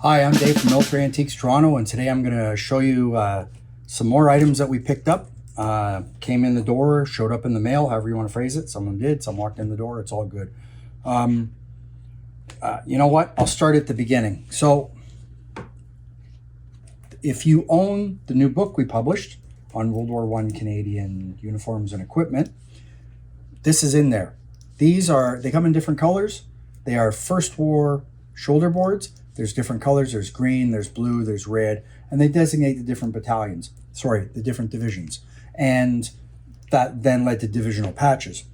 Hi, I'm Dave from Militaria Antiques Toronto, and today I'm going to show you some more items that we picked up. Came in the door, showed up in the mail, however you want to phrase it. Some of them did, some walked in the door. It's all good. You know what? I'll start at the beginning. So if you own the new book we published on WW1 Canadian uniforms and equipment, this is in there. They come in different colors. They are First War shoulder boards. There's different colors. There's green, there's blue, there's red, and they designate the different battalions. Sorry, the different divisions. And that then led to divisional patches.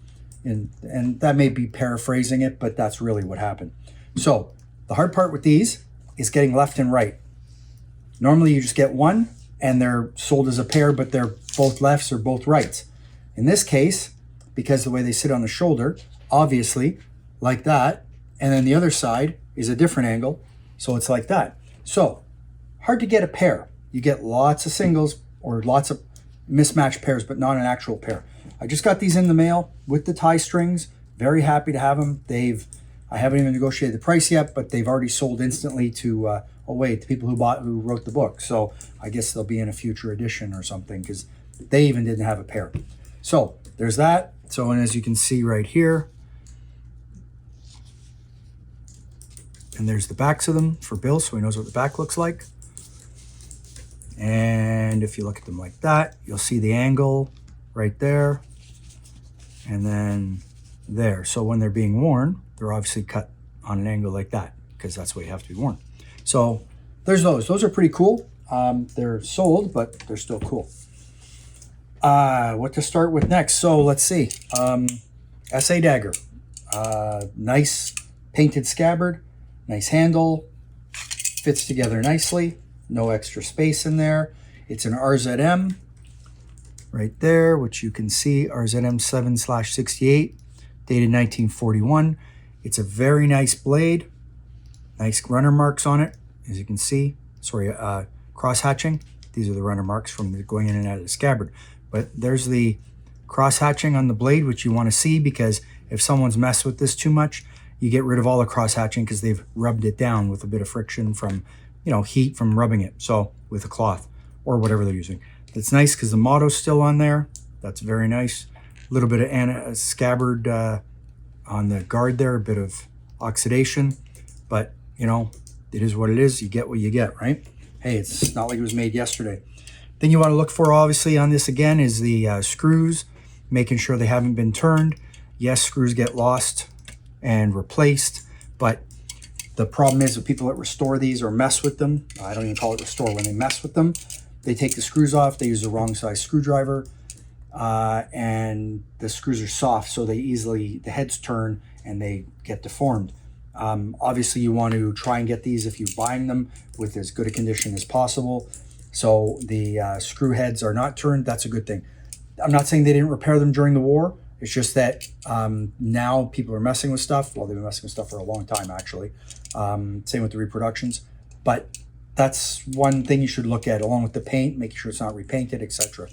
And that may be paraphrasing it, but that's really what happened. So the hard part with these is getting left and right. Normally you just get one and they're sold as a pair, but they're both lefts or both rights. In this case, because the way they sit on the shoulder, obviously like that, and then the other side is a different angle. So it's like that. So hard to get a pair. You get lots of singles or lots of mismatched pairs, but not an actual pair. I just got these in the mail with the tie strings. Very happy to have them. I haven't even negotiated the price yet, but they've already sold instantly to the people who wrote the book. So I guess they'll be in a future edition or something because they even didn't have a pair. So there's that. So, and as you can see right here, and there's the backs of them for Bill, so he knows what the back looks like. And if you look at them like that, you'll see the angle right there and then there. So when they're being worn, they're obviously cut on an angle like that because that's the way you have to be worn. So there's those. Those are pretty cool. They're sold, but they're still cool. What to start with next? So let's see. SA Dagger. Nice painted scabbard. Nice handle, fits together nicely, no extra space in there. It's an RZM right there, which you can see, RZM 7/68, dated 1941. It's a very nice blade, nice runner marks on it, as you can see. Sorry, cross hatching. These are the runner marks from going in and out of the scabbard. But there's the cross hatching on the blade, which you want to see because if someone's messed with this too much, you get rid of all the cross hatching because they've rubbed it down with a bit of friction from, heat from rubbing it. So with a cloth or whatever they're using. It's nice because the motto's still on there. That's very nice. A little bit of scabbard on the guard there, a bit of oxidation, but it is what it is. You get what you get, right? Hey, it's not like it was made yesterday. Thing you want to look for obviously on this again is the screws, making sure they haven't been turned. Yes, screws get lost and replaced, but the problem is with people that restore these or mess with them, I don't even call it restore, when they mess with them, they take the screws off, they use the wrong size screwdriver, and the screws are soft, so the heads turn and they get deformed. Obviously you want to try and get these, if you're buying them, with as good a condition as possible. So the screw heads are not turned. That's a good thing. I'm not saying they didn't repair them during the war. It's just that now people are messing with stuff. Well, they've been messing with stuff for a long time, actually. Same with the reproductions. But that's one thing you should look at, along with the paint, making sure it's not repainted, etc.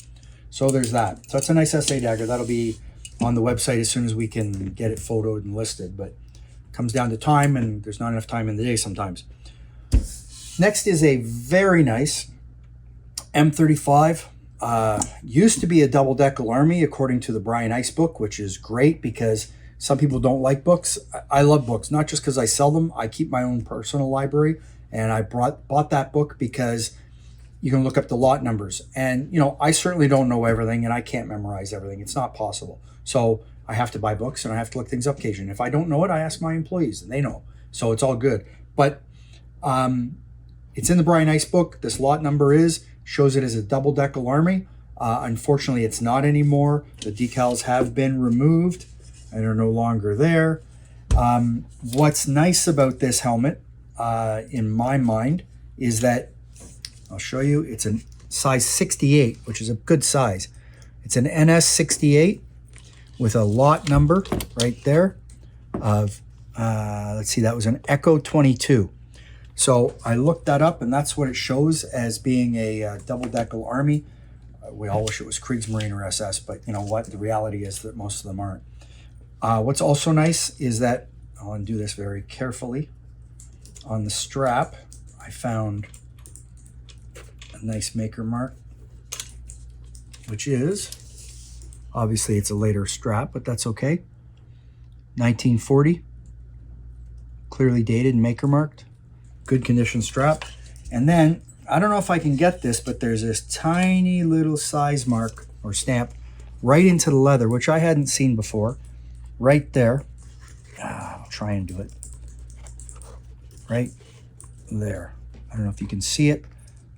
So there's that. So it's a nice SA Dagger. That'll be on the website as soon as we can get it photoed and listed. But it comes down to time, and there's not enough time in the day sometimes. Next is a very nice M35. Used to be a double Decal Army, according to the Brian Ice book, which is great because some people don't like books. I love books, not just because I sell them. I keep my own personal library, and I bought that book because you can look up the lot numbers. And, I certainly don't know everything, and I can't memorize everything. It's not possible. So I have to buy books, and I have to look things up occasionally. If I don't know it, I ask my employees, and they know. So it's all good. But it's in the Brian Ice book. This lot number shows it as a double Decal Army. Unfortunately, it's not anymore. The decals have been removed and are no longer there. What's nice about this helmet, in my mind, is that, I'll show you, it's a size 68, which is a good size. It's an NS 68 with a lot number right there of, let's see, that was an Echo 22. So I looked that up, and that's what it shows as being a double Decal Army. We all wish it was Kriegsmarine or SS, but you know what? The reality is that most of them aren't. What's also nice is that, I'll undo this very carefully, on the strap, I found a nice maker mark, which is, obviously it's a later strap, but that's okay. 1940, clearly dated and maker marked, good condition strap. And then, I don't know if I can get this, but there's this tiny little size mark or stamp right into the leather, which I hadn't seen before, right there. I'll try and do it. Right there. I don't know if you can see it.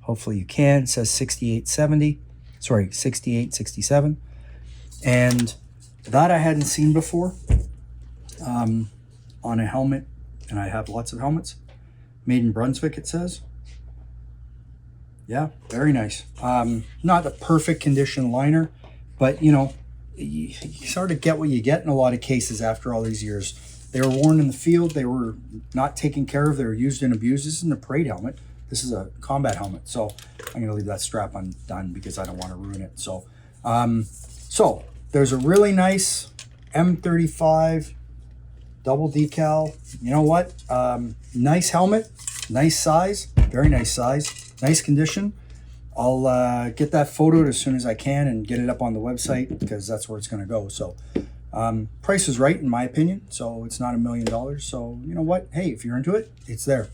Hopefully you can. It says 6870. Sorry, 6867. And that I hadn't seen before on a helmet. And I have lots of helmets. Made in Brunswick, it says. Yeah, very nice. Not a perfect condition liner, but you know, you sort of get what you get in a lot of cases after all these years. They were worn in the field. They were not taken care of. They were used and abused. This isn't a parade helmet. This is a combat helmet. So I'm going to leave that strap undone because I don't want to ruin it. So, so there's a really nice M35 double decal. You know what? Nice helmet, nice size, very nice size, nice condition. I'll get that photoed as soon as I can and get it up on the website because that's where it's going to go. So price is right in my opinion. So it's not $1 million. So you know what? Hey, if you're into it, it's there.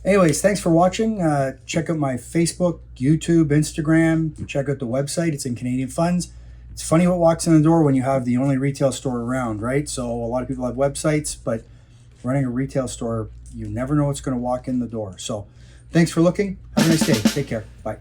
Anyways, thanks for watching. Check out my Facebook, YouTube, Instagram. Check out the website. It's in Canadian funds. It's funny what walks in the door when you have the only retail store around, right? So a lot of people have websites, but running a retail store, you never know what's going to walk in the door. So thanks for looking. Have a nice day. Take care. Bye.